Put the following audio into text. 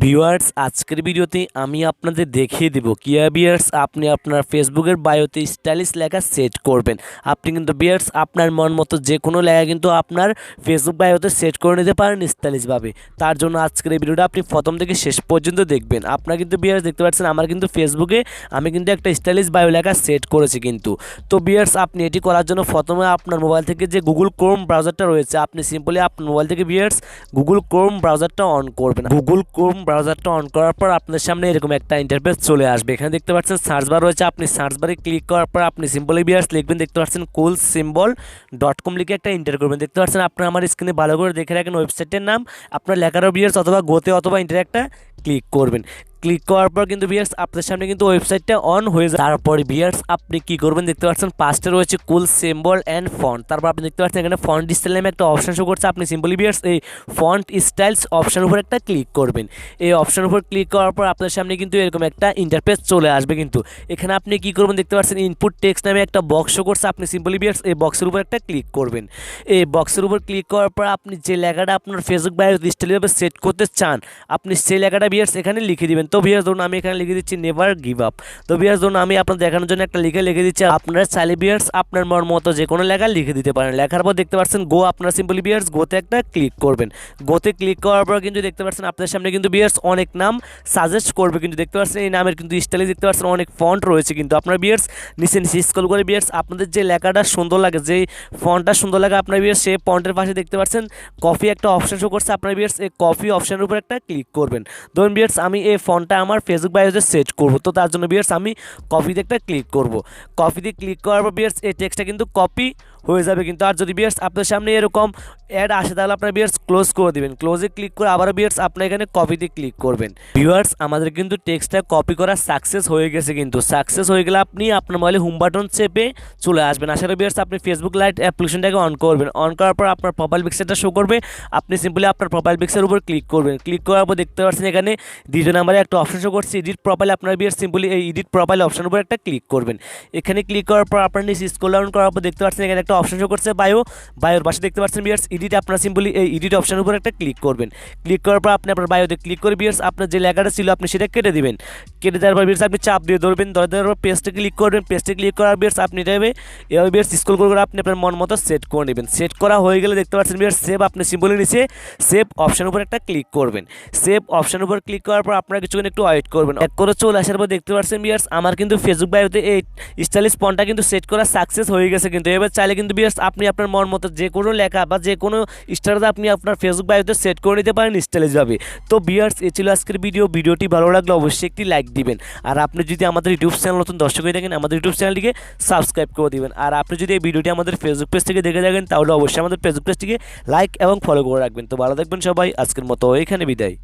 Viewers আজকের ভিডিওতে আমি আপনাদের দেখিয়ে দেব কিভাবে ভিউয়ার্স আপনি আপনার ফেসবুকের বায়োতে স্টাইলিশ লেখা সেট করবেন। আপনি কিন্তু ভিউয়ার্স আপনার মন মতো যে কোনো লেখা কিন্তু আপনার ফেসবুক বায়োতে সেট করে নিতে পারেন স্টাইলিশভাবে। তার জন্য আজকের এই ভিডিওটা আপনি প্রথম থেকে শেষ পর্যন্ত দেখবেন। আপনারা কিন্তু ভিউয়ার্স দেখতে পাচ্ছেন আমার কিন্তু ফেসবুকে আমি কিন্তু একটা স্টাইলিশ বায়ো লেখা সেট করেছি কিন্তু। তো ভিউয়ার্স আপনি এটি করার জন্য প্রথমে আপনার মোবাইল থেকে যে গুগল ক্রোম ব্রাউজারটা রয়েছে আপনি সিম্পলি আপনার মোবাইল থেকে ভিউয়ার্স গুগল ক্রোম ব্রাউজারটা অন করবেন। গুগল ক্রোম ব্রাউজারটা অন করার পর আপনার সামনে এরকম একটা ইন্টারফেস চলে আসবে। এখানে দেখতে পাচ্ছেন সার্চ বার রয়েছে, আপনি সার্চ বারে ক্লিক করার পর আপনি সিম্পলি ভিউয়ার্স লিখবেন, দেখতে পাচ্ছেন coolsymbol.com লিখে একটা এন্টার করবেন। দেখতে পাচ্ছেন আপনার আমার স্ক্রিনে ভালো করে দেখে রাখেন ওয়েবসাইটের নাম, আপনার লেখারও ভিউয়ার্স অথবা গোতে অথবা ইন্টার একটা ক্লিক করবেন। ক্লিক করার পর কিন্তু ভিউয়ার্স আপনার সামনে কিন্তু ওয়েবসাইটটা অন হয়ে যায়। তারপরে ভিউয়ার্স আপনি কি করবেন, দেখতে পাচ্ছেন পাঁচটা রয়েছে কুল সিম্বল অ্যান্ড ফন্ট। তারপর আপনি দেখতে পাচ্ছেন এখানে ফন্ট স্টাইল নামে একটা অপশন শো করছে, আপনি সিম্পলি ভিউয়ার্স এই ফন্ট স্টাইলস অপশনের উপর একটা ক্লিক করবেন। এই অপশনের উপর ক্লিক করার পর আপনার সামনে কিন্তু এরকম একটা ইন্টারফেস চলে আসবে। কিন্তু এখানে আপনি কি করবেন, দেখতে পাচ্ছেন ইনপুট টেক্সট নামে একটা বক্স শো করছে, আপনি সিম্পলি ভিউয়ার্স এই বক্সের উপর একটা ক্লিক করবেন। এই বক্সের উপর ক্লিক করার পর আপনি যে লেখাটা আপনার ফেসবুক বায়োতে স্টাইলভাবে সেট করতে চান আপনি সেই লেখাটা ভিউয়ার্স এখানে লিখে দিবেন। তো ভিউয়ার্স ধরুন আমি এখানে লিখে দিচ্ছি নেভার গিভ আপ। তো ভিউয়ার্স ধরুন আমি আপনার দেখানোর জন্য একটা লিখে দিচ্ছি, আপনারা চাইলে ভিউয়ার্স আপনার মন মতো যে কোনো লেখা লিখে দিতে পারেন। লেখার পর দেখতে পাচ্ছেন গো, আপনারা সিম্পলি ভিউয়ার্স গোতে একটা ক্লিক করবেন। গোতে ক্লিক করার পর কিন্তু দেখতে পাচ্ছেন আপনার সামনে কিন্তু ভিউয়ার্স অনেক নাম সাজেস্ট করবে। কিন্তু দেখতে পাচ্ছেন এই নামের কিন্তু স্টাইলে দেখতে পাচ্ছেন অনেক ফন্ট রয়েছে। কিন্তু আপনার ভিউয়ার্স নিচে স্ক্রল করে ভিউয়ার্স আপনাদের যে লেখাটা সুন্দর লাগে, যেই ফন্টটা সুন্দর লাগে আপনার ভিউয়ার্স সেই ফন্টের পাশে দেখতে পাচ্ছেন কপি একটা অপশন শো করছে, আপনার ভিউয়ার্স এই কপি অপশনের উপর একটা ক্লিক করবেন। ধরুন ভিউয়ার্স আমি এই ফন্টটা আমার ফেসবুক বায়োতে সেট করব, তো তার জন্য ভিউয়ার্স আমি কপিতে একটা ক্লিক করব। কপিতে ক্লিক করার পর ভিউয়ার্স এই টেক্সটটা কিন্তু কপি হয়ে যাবে কিন্তু। আর যদি ভিউয়ার্স আপনার সামনে এরকম অ্যাড আসে তাহলে আপনার ভিউয়ার্স ক্লোজ করে দিবেন। ক্লোজে ক্লিক করে আবার ভিউয়ার্স আপনি এখানে কপিতে ক্লিক করবেন। ভিউয়ার্স আমাদের কিন্তু টেক্সটটা কপি করা সাকসেস হয়ে গেছে। কিন্তু সাকসেস হয়ে গেলে আপনি আপনার মোবাইলে হোম বাটন চেপে চলে আসবেন। আসার ভিউয়ার্স আপনি ফেসবুক লাইট অ্যাপ্লিকেশনটাকে অন করবেন। অন করার পর আপনার প্রোফাইল পিকচারটা শো করবে, আপনি সিম্পলি আপনার প্রোফাইল পিকচারের উপর ক্লিক করবেন। ক্লিক করার পর দেখতে পাচ্ছেন এখানে দ্বিতীয় নাম্বারে একটা অপশন শো করছে এডিট প্রোফাইল, আপনার ভিউয়ার্স সিম্পলি এই এডিট প্রোফাইল অপশনের উপর একটা ক্লিক করবেন। এখানে ক্লিক করার পর আপনার নিচে স্ক্রল ডাউন করার পর দেখতে পাচ্ছেন এখানে একটা অপশন শো করছে বায়োর পাশে দেখতে পাচ্ছেন ভিউয়ার্স এডিট, আপনারা সিম্পলি এই এডিট অপশনের উপর একটা ক্লিক করবেন। ক্লিক করার পর আপনি আপনার বায়োতে ক্লিক করে ভিউয়ার্স আপনার যে লেখাটা ছিল আপনি সেটা কেটে দিবেন। কেটে দেওয়ার পর ভিউয়ার্স আপনি চাপ দিয়ে ধরবেন, দেওয়ার পর পেজটা ক্লিক করবেন। পেজটা ক্লিক করার ভিউয়ার্স আপনি এভাবে ভিউয়ার্স স্ক্রল করে আপনি আপনার মন মতো সেট করে নেবেন। সেট করা হয়ে গেলে দেখতে পাচ্ছেন ভিউয়ার্স সেভ, আপনি সিম্পলি নিচে সেভ অপশনের উপর একটা ক্লিক করবেন। সেভ অপশনের উপর ক্লিক করার পর আপনারা কিছুক্ষণ একটু ওয়েট করবেন। এক করে চলে আসার পর দেখতে পাচ্ছেন ভিউয়ার্স আমার কিন্তু ফেসবুক বায়োতে এই স্টাইলিশ ফন্টটা কিন্তু সেট করা সাকসেস হয়ে গেছে। কিন্তু এবার চাইলে কিন্তু ভিউয়ার্স আপনি আপনার মন মতো যে কোনো লেখা বা যে কোনো স্টাইলটা আপনি আপনার ফেসবুক বায়োতে সেট করে নিতে পারেন স্টাইলিশভাবে। তো ভিউয়ার্স এ ছিল আজকের ভিডিওটি ভালো লাগলে অবশ্যই একটি লাইক দিবেন। আর আপনি যদি আমাদের ইউটিউব চ্যানেল নতুন দর্শক হয়ে থাকেন আমাদের ইউটিউব চ্যানেলটিকে সাবস্ক্রাইব করে দিবেন। আর আপনি যদি এই ভিডিওটি আমাদের ফেসবুক পেজ থেকে দেখে থাকেন তাহলে অবশ্যই আমাদের ফেসবুক পেজটিকে লাইক এবং ফলো করে রাখবেন। তো ভালো থাকবেন সবাই, আজকের মতো এখানে বিদায়।